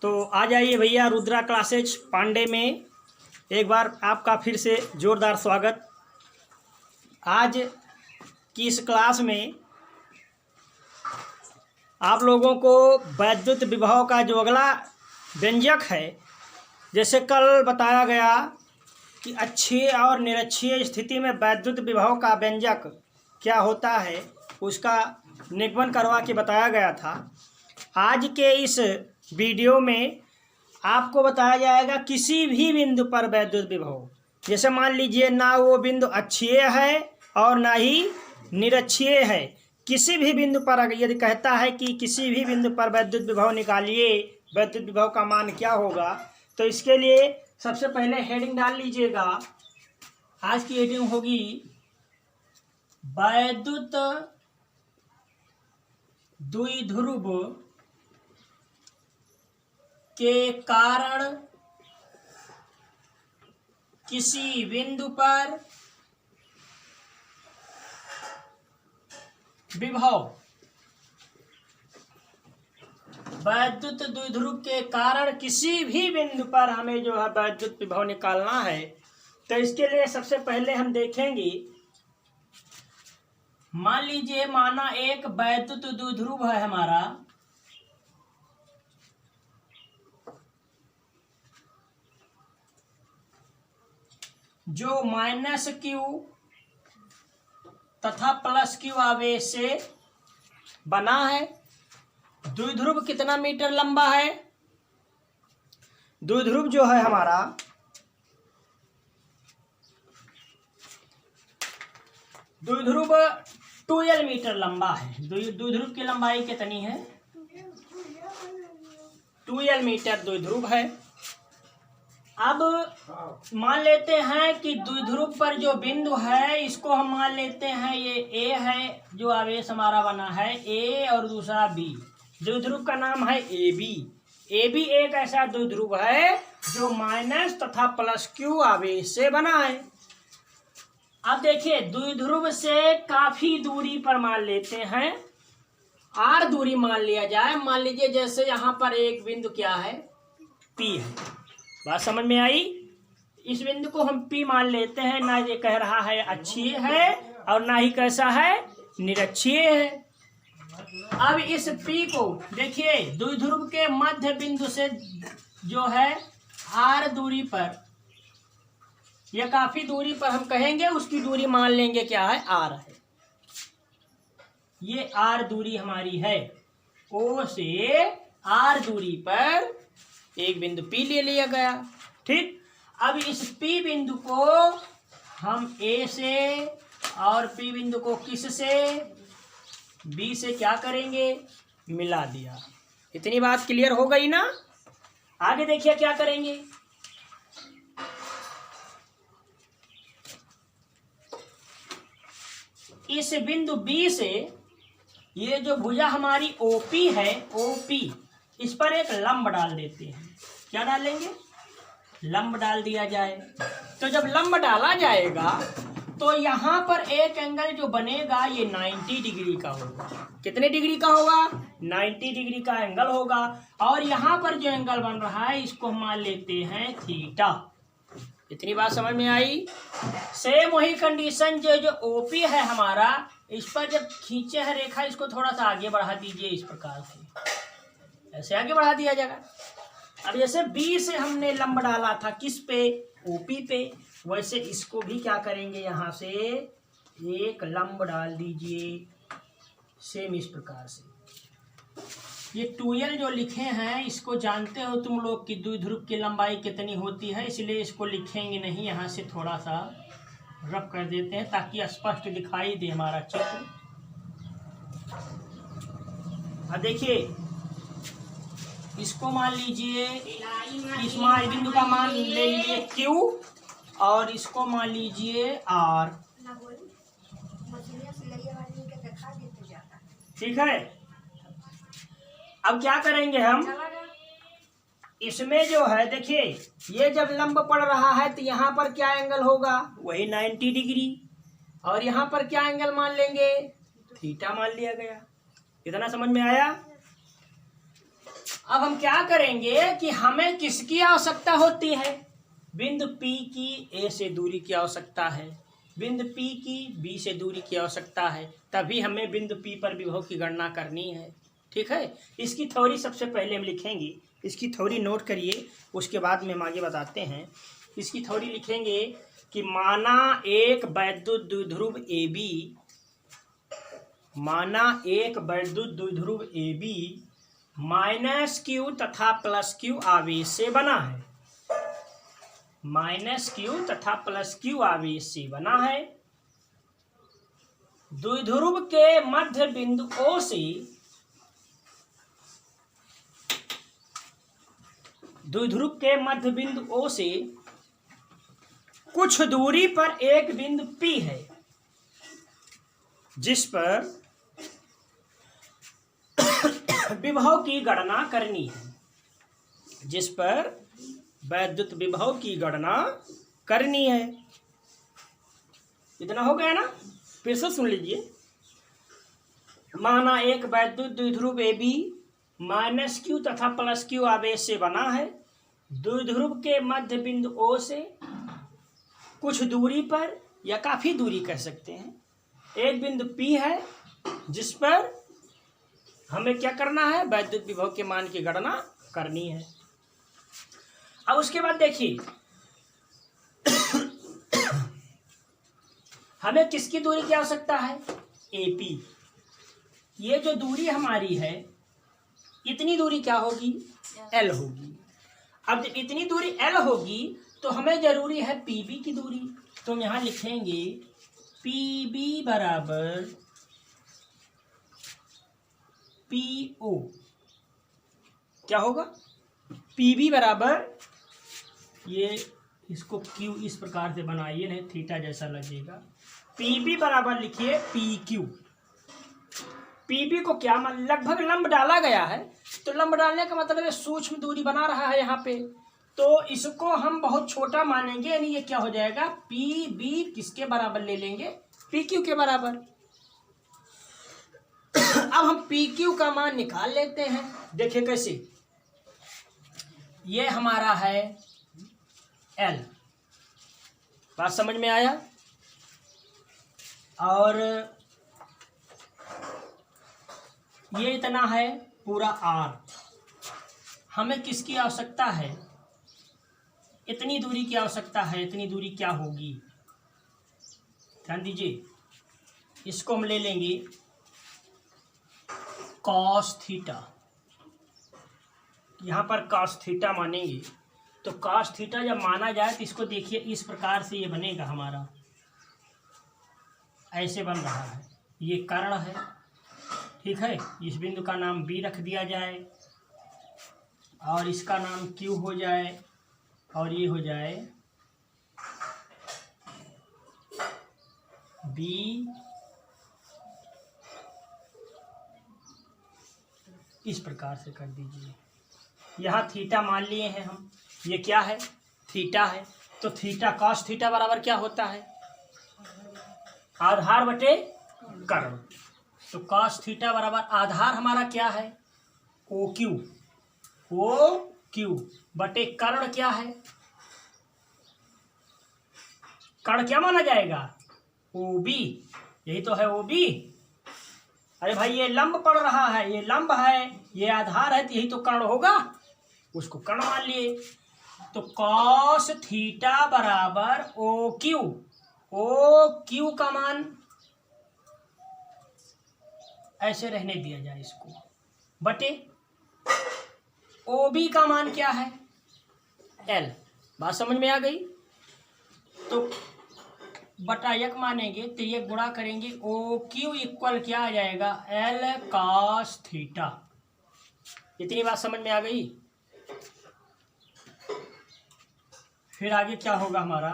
तो आ जाइए भैया रुद्रा क्लासेज पांडे में एक बार आपका फिर से ज़ोरदार स्वागत। आज की इस क्लास में आप लोगों को वैद्युत विभव का जो अगला व्यंजक है, जैसे कल बताया गया कि अक्षीय और निरक्षीय स्थिति में वैद्युत विभव का व्यंजक क्या होता है, उसका निगमन करवा के बताया गया था। आज के इस वीडियो में आपको बताया जाएगा किसी भी बिंदु पर वैद्युत विभव, जैसे मान लीजिए ना वो बिंदु अक्षीय है और ना ही निरक्षीय है, किसी भी बिंदु पर अगर यदि कहता है कि किसी भी बिंदु पर वैद्युत विभव निकालिए, वैद्युत विभव का मान क्या होगा, तो इसके लिए सबसे पहले हेडिंग डाल लीजिएगा। आज की हेडिंग होगी वैद्युत द्विध्रुव के कारण किसी बिंदु पर विभव, वैद्युत द्विध्रुव के कारण किसी भी बिंदु पर हमें जो है वैद्युत विभव निकालना है। तो इसके लिए सबसे पहले हम देखेंगे, मान लीजिए माना एक वैद्युत द्विध्रुव है हमारा, जो -Q तथा +Q आवेश से बना है। द्विध्रुव कितना मीटर लंबा है? द्विध्रुव जो है हमारा द्विध्रुव 2L मीटर लंबा है। द्विध्रुव की लंबाई कितनी है? 2L मीटर द्विध्रुव है। अब मान लेते हैं कि द्विध्रुव पर जो बिंदु है इसको हम मान लेते हैं ये A है, जो आवेश हमारा बना है A, और दूसरा B। द्विध्रुव का नाम है AB। AB एक ऐसा द्विध्रुव है जो माइनस तथा +Q आवेश से बना है। अब देखिए द्विध्रुव से काफी दूरी पर मान लेते हैं, R दूरी मान लिया जाए। मान लीजिए जैसे यहाँ पर एक बिंदु क्या है, P है। बात समझ में आई? इस बिंदु को हम P मान लेते हैं। ना ये कह रहा है अक्षीय है और ना ही कैसा है, निरक्षीय है। अब इस P को देखिए द्विध्रुव के मध्य बिंदु से जो है R दूरी पर, या काफी दूरी पर हम कहेंगे, उसकी दूरी मान लेंगे क्या है, R है। ये R दूरी हमारी है। O से R दूरी पर एक बिंदु P ले लिया गया। ठीक, अब इस P बिंदु को हम A से और P बिंदु को किस से, B से क्या करेंगे, मिला दिया। इतनी बात क्लियर हो गई ना? आगे देखिए क्या करेंगे। इस बिंदु B से ये जो भुजा हमारी OP है, OP, इस पर एक लंब डाल देते हैं। क्या डालेंगे? लंब डाल दिया जाए। तो जब लंब डाला जाएगा तो यहाँ पर एक एंगल जो बनेगा ये 90 डिग्री का होगा। कितने डिग्री का होगा? 90 डिग्री का एंगल होगा। और यहाँ पर जो एंगल बन रहा है इसको हम मान लेते हैं थीटा। इतनी बात समझ में आई? सेम वही कंडीशन जो ओपी है हमारा, इस पर जब खींचे है रेखा, इसको थोड़ा सा आगे बढ़ा दीजिए। इस प्रकार से ऐसे आगे बढ़ा दिया जाएगा। अब जैसे बी से हमने लंब डाला था किस पे, ओपी पे, वैसे इसको भी क्या करेंगे, यहाँ से एक लंब डाल दीजिए सेम इस प्रकार से। ये 2L जो लिखे हैं इसको जानते हो तुम लोग कि द्विध्रुव की लंबाई कितनी होती है, इसलिए इसको लिखेंगे नहीं, यहाँ से थोड़ा सा रफ कर देते हैं ताकि स्पष्ट दिखाई दे हमारा चित्र। अब देखिए इसको मान लीजिए, इस बिंदु का मान ले लीजिए Q और इसको मान लीजिए R। ठीक है, अब क्या करेंगे हम, इसमें जो है देखिए ये जब लंब पड़ रहा है तो यहाँ पर क्या एंगल होगा, वही 90 डिग्री, और यहाँ पर क्या एंगल मान लेंगे, थीटा मान लिया गया। इतना समझ में आया? अब हम क्या करेंगे कि हमें किसकी आवश्यकता होती है, बिंदु P की A से दूरी की आवश्यकता है, बिंदु P की B से दूरी की आवश्यकता है, तभी हमें बिंदु P पर विभव की गणना करनी है। ठीक है, इसकी थ्योरी सबसे पहले हम लिखेंगे, इसकी थ्योरी नोट करिए, उसके बाद में हम आगे बताते हैं। इसकी थ्योरी लिखेंगे कि माना एक वैद्युत द्विध्रुव AB, माना एक वैद्युत द्विध्रुव AB -q तथा +q आवेश से बना है, -q तथा +q आवेश से बना है। द्विध्रुव के मध्य बिंदु O से, द्विध्रुव के मध्य बिंदु O से कुछ दूरी पर एक बिंदु P है, जिस पर विभव की गणना करनी है, जिस पर वैद्युत विभव की गणना करनी है। इतना हो गया ना, फिर से सुन लीजिए। माना एक वैद्युत द्विध्रुव AB -q तथा +q आवेश से बना है। द्विध्रुव के मध्य बिंदु O से कुछ दूरी पर, या काफी दूरी कह सकते हैं, एक बिंदु P है, जिस पर हमें क्या करना है, वैद्युत विभव के मान की गणना करनी है। अब उसके बाद देखिए हमें किसकी दूरी की आवश्यकता है, AP। ये जो दूरी हमारी है, इतनी दूरी क्या होगी, L होगी। अब जब इतनी दूरी L होगी तो हमें जरूरी है PB की दूरी, तो हम यहां लिखेंगे PB बराबर PO। क्या होगा, PB बराबर, ये इसको Q इस प्रकार से बनाइए, नहीं थीटा जैसा लगेगा। PB बराबर लिखिए PQ। PB को क्या लगभग लंब डाला गया है, तो लंब डालने का मतलब है सूक्ष्म दूरी बना रहा है यहाँ पे, तो इसको हम बहुत छोटा मानेंगे, यानी ये क्या हो जाएगा, PB किसके बराबर ले लेंगे, PQ के बराबर। अब हम PQ का मान निकाल लेते हैं। देखिए कैसे, ये हमारा है L, बात समझ में आया। और ये इतना है पूरा R। हमें किसकी आवश्यकता है, इतनी दूरी की आवश्यकता है। इतनी दूरी क्या होगी, ध्यान दीजिए, इसको हम ले लेंगे cos थीटा। यहाँ पर cos थीटा मानेंगे, तो cos थीटा जब माना जाए तो इसको देखिए इस प्रकार से ये बनेगा हमारा, ऐसे बन रहा है, ये कर्ण है। ठीक है, इस बिंदु का नाम B रख दिया जाए, और इसका नाम Q हो जाए, और ये हो जाए B। इस प्रकार से कर दीजिए। यहाँ थीटा मान लिए हैं हम, ये क्या है, थीटा है, तो थीटा cos थीटा बराबर क्या होता है, आधार बटे कर्ण। तो cos थीटा बराबर आधार हमारा क्या है, OQ, OQ बटे कर्ण क्या है, कर्ण क्या माना जाएगा, OB। यही तो है OB। अरे भाई ये लंब पड़ रहा है, ये लंब है, ये आधार है, तो यही तो कर्ण होगा, उसको कर्ण मान लिए। तो cos थीटा बराबर OQ, OQ का मान ऐसे रहने दिया जाए इसको, बटे OB का मान क्या है, L। बात समझ में आ गई। तो बटा एक मानेंगे तो ये गुणा करेंगे, OQ इक्वल क्या आ जाएगा, L cos थीटा। इतनी बात समझ में आ गई। फिर आगे क्या होगा हमारा,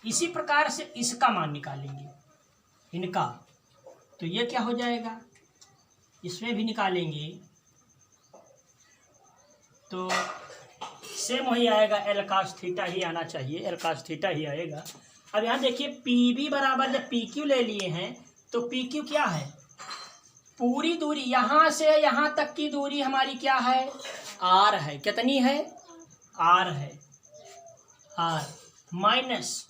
इसी प्रकार से इसका मान निकालेंगे, इनका, तो ये क्या हो जाएगा, इसमें भी निकालेंगे तो सेम वही आएगा, L cos थीटा ही आना चाहिए, L cos थीटा ही आएगा। अब यहाँ देखिए PB बराबर जब PQ ले लिए हैं, तो PQ क्या है, पूरी दूरी यहाँ से यहाँ तक की दूरी हमारी क्या है, आर है। कितनी है, आर है, आर माइनस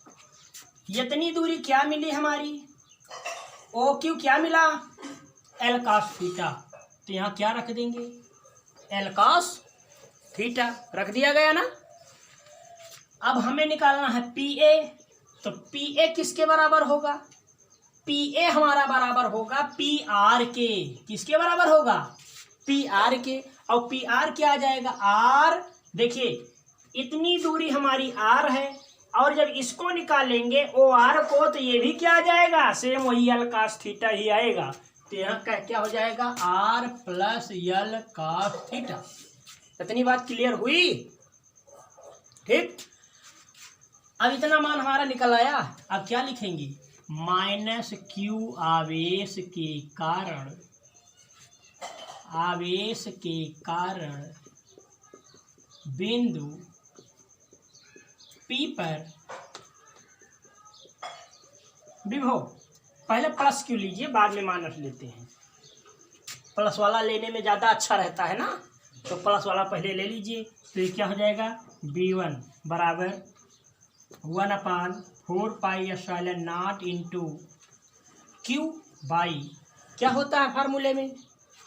इतनी दूरी क्या मिली हमारी, ओ क्यू क्या मिला, एल कॉस थीटा। तो यहाँ क्या रख देंगे, एल कॉस थीटा रख दिया गया ना। अब हमें निकालना है पी ए। तो पी ए किसके बराबर होगा, पी ए हमारा बराबर होगा पी आर के। किसके बराबर होगा, पी आर के। और पी आर क्या आ जाएगा, आर। देखिए इतनी दूरी हमारी आर है, और जब इसको निकालेंगे ओ आर को, तो ये भी क्या आ जाएगा, सेम वही एल कॉस थीटा ही आएगा। तो यहाँ क्या हो जाएगा, R plus L cos theta. इतनी बात क्लियर हुई, ठीक। अब इतना मान हमारा निकल आया। अब क्या लिखेंगे, माइनस क्यू आवेश के कारण, आवेश के कारण बिंदु P पर विभव। पहले प्लस क्यू लीजिए, बाद में माइनस लेते हैं। प्लस वाला लेने में ज़्यादा अच्छा रहता है ना, तो प्लस वाला पहले ले लीजिए। तो ये क्या हो जाएगा, B1 बराबर 1/4 pi epsilon nought into Q by, क्या होता है फार्मूले में,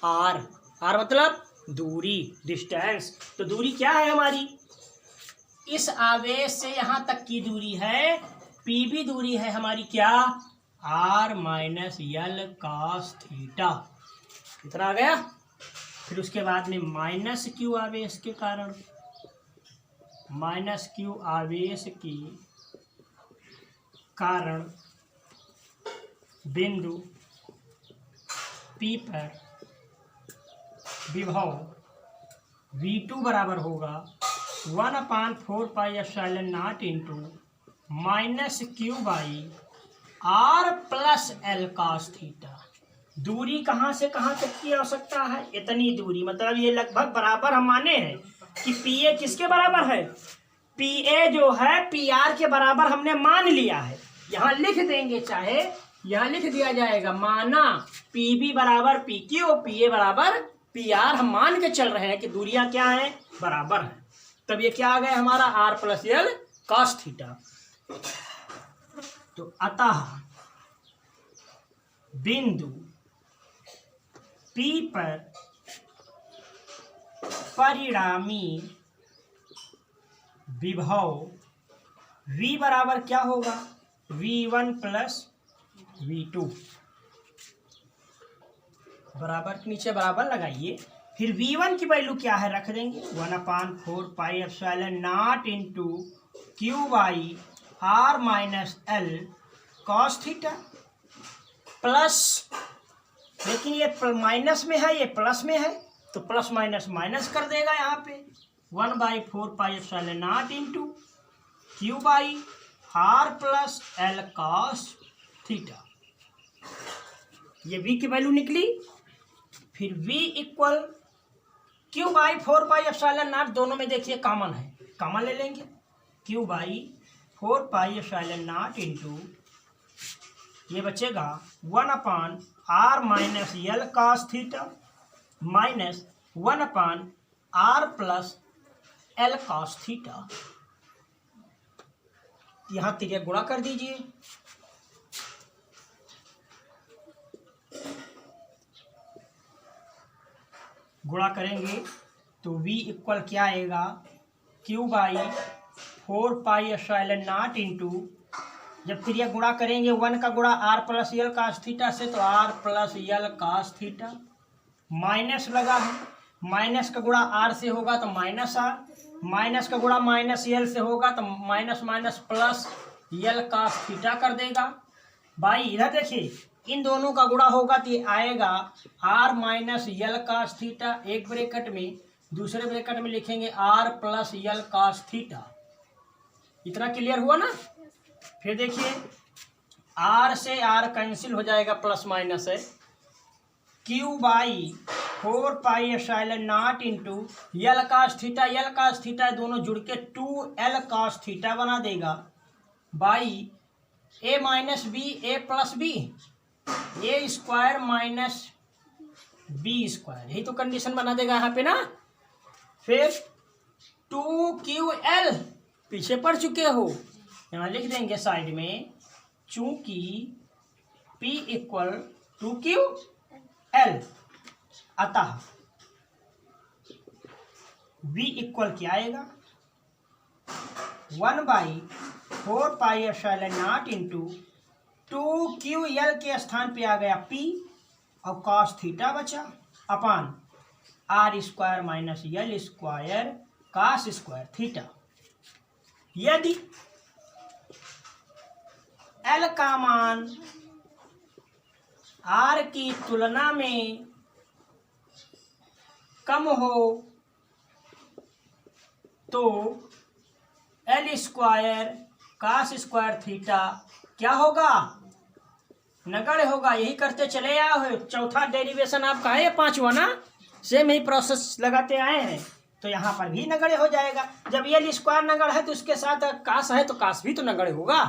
आर। आर मतलब दूरी, डिस्टेंस। तो दूरी क्या है हमारी, इस आवेश से यहाँ तक की दूरी है, पी भी दूरी है हमारी क्या, R minus L cos theta. कितना आ गया। फिर उसके बाद में माइनस क्यू आवेश के कारण, माइनस क्यू आवेश के कारण बिंदु P पर विभव V2 बराबर होगा 1/4 pi epsilon nought into minus Q by R plus L cos theta. दूरी कहाँ से कहाँ तक की आवश्यकता है, इतनी दूरी, मतलब ये लगभग बराबर हम माने हैं कि पी ए किसके बराबर है, पी ए जो है पी आर के बराबर हमने मान लिया है। यहाँ लिख देंगे, चाहे यहाँ लिख दिया जाएगा, माना पी बी बराबर पी क्यू, पी ए बराबर पी आर। हम मान के चल रहे हैं कि दूरियां क्या है, बराबर है। तब ये क्या आ गया हमारा, R plus L cos theta. तो अतः बिंदु P पर परिणामी विभव V बराबर क्या होगा, V1 प्लस V2 बराबर के नीचे बराबर लगाइए। फिर V1 की वैल्यू क्या है रख देंगे, 1/4 pi epsilon nought into Q by R minus L cos theta plus, लेकिन ये माइनस में है, ये प्लस में है, तो प्लस माइनस माइनस कर देगा यहाँ पे, 1/4 pi epsilon nought into Q by R plus L cos theta. ये V की वैल्यू निकली। फिर V equal Q by 4 pi epsilon nought, दोनों में देखिए कॉमन है, कॉमन ले लेंगे, Q by 4 pi epsilon nought into ये बचेगा 1/r minus L cos theta minus 1/r plus L cos theta. यहाँ तिर्यक गुणा कर दीजिए, गुणा करेंगे तो V इक्वल क्या आएगा, Q by 4 pi epsilon nought into, जब फिर यह गुणा करेंगे 1 का गुणा R plus L cos theta से, तो R plus L cos theta, minus लगा है, माइनस का गुणा आर से होगा तो माइनस आर, माइनस का गुणा माइनस एल से होगा तो minus minus plus L cos theta कर देगा। भाई इधर देखिए, इन दोनों का गुणा होगा तो ये आएगा R minus L cos theta, एक ब्रैकेट में, दूसरे ब्रैकेट में लिखेंगे R plus L cos theta. इतना क्लियर हुआ ना। फिर देखिए आर से आर कैंसिल हो जाएगा, प्लस माइनस है, Q by 4 pi epsilon nought into L cos theta, L cos theta दोनों जुड़ के 2l कॉस थीटा बना देगा, by A minus B A plus B, A square minus B square, यही तो कंडीशन बना देगा यहाँ पे ना। फिर 2QL पीछे पढ़ चुके हो, यहाँ लिख देंगे साइड में, चूंकि P इक्वल 2QL, अतः V इक्वल क्या आएगा 1/4πε0 इंटू 2QL के स्थान पे आ गया P और cos थीटा बचा अपान R square minus L square cos square theta. यदि L का मान R की तुलना में कम हो तो L square cos square theta क्या होगा, नगण्य होगा। यही करते चले आए हो, चौथा डेरिवेशन आपका है, 5वां ना, सेम ही प्रोसेस लगाते आए हैं, तो यहाँ पर भी नगण्य हो जाएगा। जब L स्क्वायर नगण्य है तो उसके साथ cos है तो cos भी तो नगण्य होगा।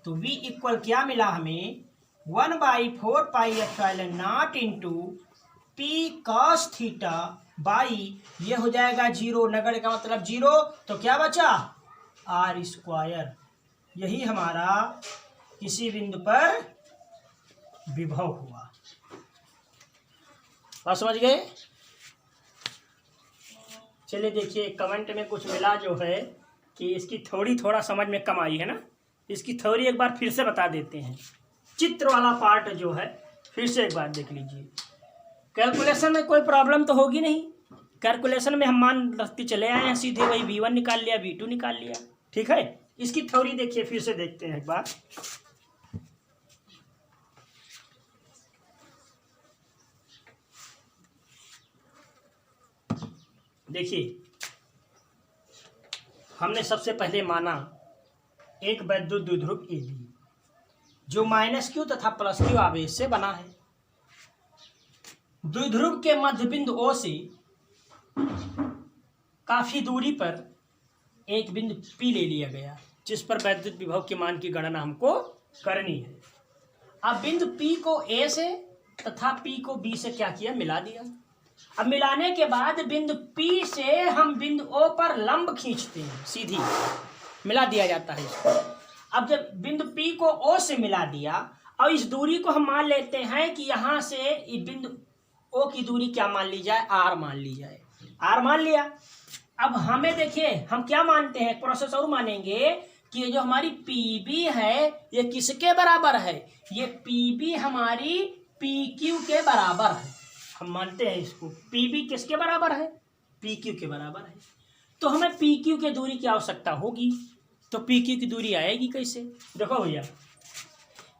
तो V इक्वल क्या मिला हमें 1/4πε0 into P cos theta by, ये हो जाएगा 0, नगण्य का मतलब 0, तो क्या बचा R स्क्वायर। यही हमारा किसी बिंदु पर विभव हुआ। बात समझ गए। चलिए देखिए, कमेंट में कुछ मिला जो है कि इसकी थ्योरी थोड़ा समझ में कम आई है ना, इसकी थ्योरी एक बार फिर से बता देते हैं। चित्र वाला पार्ट जो है फिर से एक बार देख लीजिए। कैलकुलेशन में कोई प्रॉब्लम तो होगी नहीं, कैलकुलेशन में हम मान रखते चले आए हैं, सीधे वही V1 निकाल लिया, V2 निकाल लिया, ठीक है। इसकी थ्योरी देखिए, फिर से देखते हैं एक बार। देखिए, हमने सबसे पहले माना एक वैद्युत द्विध्रुव AB जो -Q तथा +Q आवेश से बना है। द्विध्रुव के मध्य बिंदु O से काफी दूरी पर एक बिंदु P ले लिया गया, जिस पर वैद्युत विभव के मान की गणना हमको करनी है। अब बिंदु P को A से तथा P को B से क्या किया, मिला दिया। अब मिलाने के बाद बिंदु P से हम बिंदु O पर लंब खींचते हैं, सीधी मिला दिया जाता है इसको। अब जब बिंदु P को O से मिला दिया और इस दूरी को हम मान लेते हैं कि यहाँ से बिंदु O की दूरी क्या मान ली जाए, R मान ली जाए, R मान लिया। अब हमें देखिए, हम क्या मानते हैं, प्रोसेस और मानेंगे कि ये जो हमारी PB है ये किसके बराबर है, ये PB हमारी PQ के बराबर है। हम मानते हैं इसको, PB किसके बराबर है, PQ के बराबर है। तो हमें PQ के दूरी की आवश्यकता होगी, तो PQ की दूरी आएगी कैसे, देखो भैया,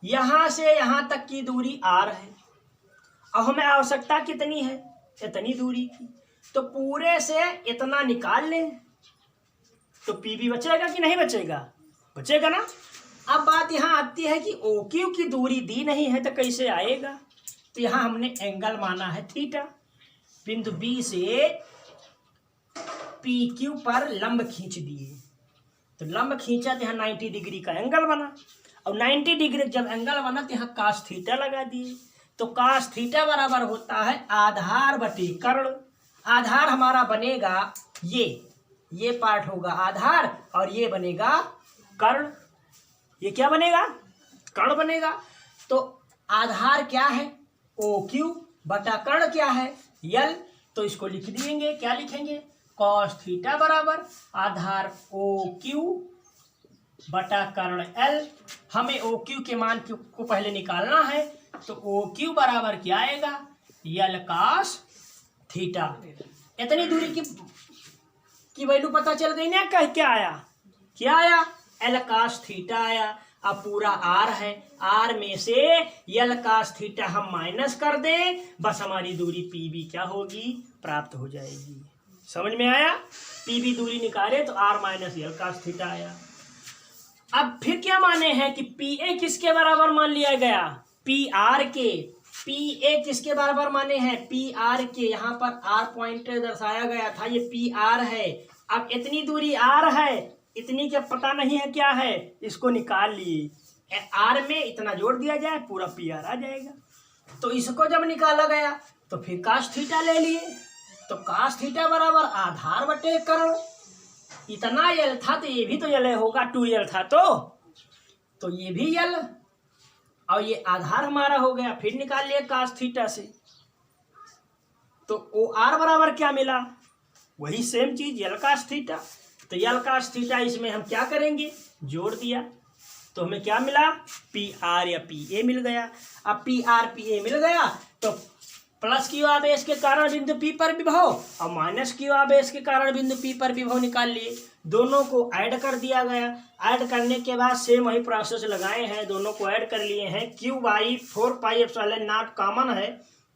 यहाँ से यहाँ तक की दूरी R है। अब हमें आवश्यकता कितनी है, इतनी दूरी की, तो पूरे से इतना निकाल लें तो PB बचेगा कि नहीं बचेगा, बचेगा ना। अब बात यहाँ आती है कि OQ की दूरी दी नहीं है तो कैसे आएगा, तो यहाँ हमने एंगल माना है थीटा। बिंदु B से PQ पर लंब खींच दिए, तो लंब खींचा तो यहाँ 90 डिग्री का एंगल बना, और 90 डिग्री जब एंगल बना तो यहाँ cos थीटा लगा दिए, तो cos थीटा बराबर होता है आधार बटे कर्ण। आधार हमारा बनेगा ये पार्ट होगा आधार और ये बनेगा कर्ण। ये क्या बनेगा, कर्ण बनेगा। तो आधार क्या है, OQ बटा कर्ण क्या है, L। तो इसको लिख देंगे, क्या लिखेंगे, cos थीटा बराबर आधार OQ बटा कर्ण L। हमें OQ के मान को पहले निकालना है, तो OQ बराबर क्या आएगा, L cos थीटा। इतनी दूरी की वैल्यू पता चल गई ना, क्या आया, L cos थीटा आया। अब पूरा R है, R में से L cos थीटा हम माइनस कर दें, बस हमारी दूरी PB क्या होगी, प्राप्त हो जाएगी। समझ में आया, PB दूरी निकाले तो R minus L cos theta आया। अब फिर क्या माने हैं कि PA किसके बराबर मान लिया गया, PR के। PA किसके बराबर माने हैं, PR के। यहाँ पर R पॉइंट दर्शाया गया था, ये PR है। अब इतनी दूरी R है, इतनी क्या पता नहीं है क्या है, इसको निकाल लिए। R में इतना जोड़ दिया जाए, पूरा PR आ जाएगा। तो इसको जब निकाला गया तो फिर काश थीटा ले लिए, तो काश थीटा बराबर आधार बटे कर्ण। इतना यल था तो ये भी तो यल होगा, 2l था तो ये भी यल, और ये आधार हमारा हो गया। फिर निकाल लिए काश थीटा से, तो ओ आर बराबर क्या मिला, वही सेम चीज यल काश थीटा। तो यल काश थीटा इसमें हम क्या करेंगे, जोड़ दिया, तो हमें क्या मिला, पी आर या पी ए मिल गया। अब पी आर पी ए मिल गया तो प्लस क्यू आवेश के कारण बिंदु पी पर विभव और माइनस क्यू आवेश के कारण बिंदु पी पर विभव निकाल लिए। दोनों को ऐड कर दिया गया। ऐड करने के बाद सेम वही प्रोसेस लगाए हैं, दोनों को ऐड कर लिए हैं। क्यू बाई 4πε0 कॉमन है,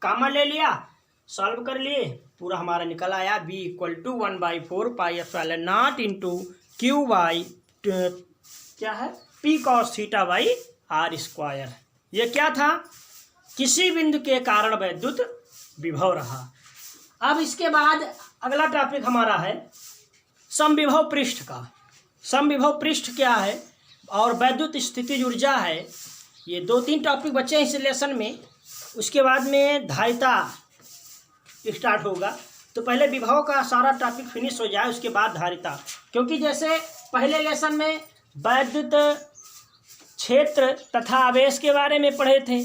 कॉमन ले लिया, सॉल्व कर लिए, पूरा हमारा निकल आया b = 1/4πε0 इंटू क्यू बाई क्या है p cos theta by r square. ये क्या था, किसी बिंदु के कारण वैद्युत विभव रहा। अब इसके बाद अगला टॉपिक हमारा है समविभव पृष्ठ का। समविभव पृष्ठ क्या है और वैद्युत स्थितिज ऊर्जा है। ये 2-3 टॉपिक बचे हैं इस लेसन में। उसके बाद में धारिता स्टार्ट होगा, तो पहले विभव का सारा टॉपिक फिनिश हो जाए, उसके बाद धारिता। क्योंकि जैसे पहले लेसन में वैद्युत क्षेत्र तथा आवेश के बारे में पढ़े थे,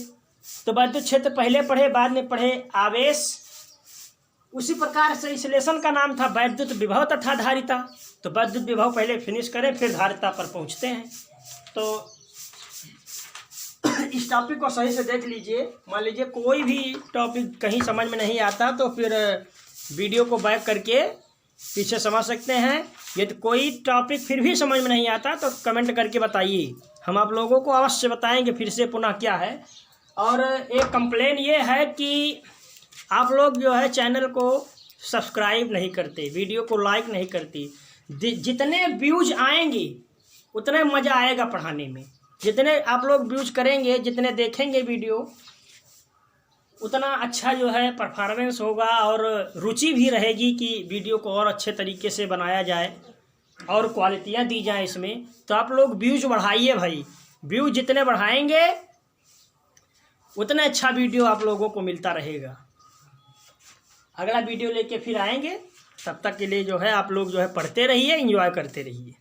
तो वैद्युत क्षेत्र पहले पढ़े, बाद में पढ़े आवेश। उसी प्रकार से इस लेसन का नाम था वैद्युत विभव तथा धारिता। तो वैद्युत विभव पहले फिनिश करें, फिर धारिता पर पहुंचते हैं। तो इस टॉपिक को सही से देख लीजिए। मान लीजिए कोई भी टॉपिक कहीं समझ में नहीं आता तो फिर वीडियो को बैक करके पीछे समझ सकते हैं। यदि कोई टॉपिक फिर भी समझ में नहीं आता तो कमेंट करके बताइए, हम आप लोगों को अवश्य बताएंगे फिर से पुनः क्या है। और एक कंप्लेन ये है कि आप लोग जो है चैनल को सब्सक्राइब नहीं करते, वीडियो को लाइक नहीं करती। जितने व्यूज आएंगे उतने मज़ा आएगा पढ़ाने में। जितने आप लोग व्यूज करेंगे, जितने देखेंगे वीडियो, उतना अच्छा जो है परफॉर्मेंस होगा और रुचि भी रहेगी कि वीडियो को और अच्छे तरीके से बनाया जाए और क्वालिटियाँ दी जाएँ इसमें। तो आप लोग व्यूज बढ़ाइए भाई, व्यूज जितने बढ़ाएंगे उतना अच्छा वीडियो आप लोगों को मिलता रहेगा। अगला वीडियो लेके फिर आएंगे, तब तक के लिए जो है आप लोग जो है पढ़ते रहिए, एंजॉय करते रहिए।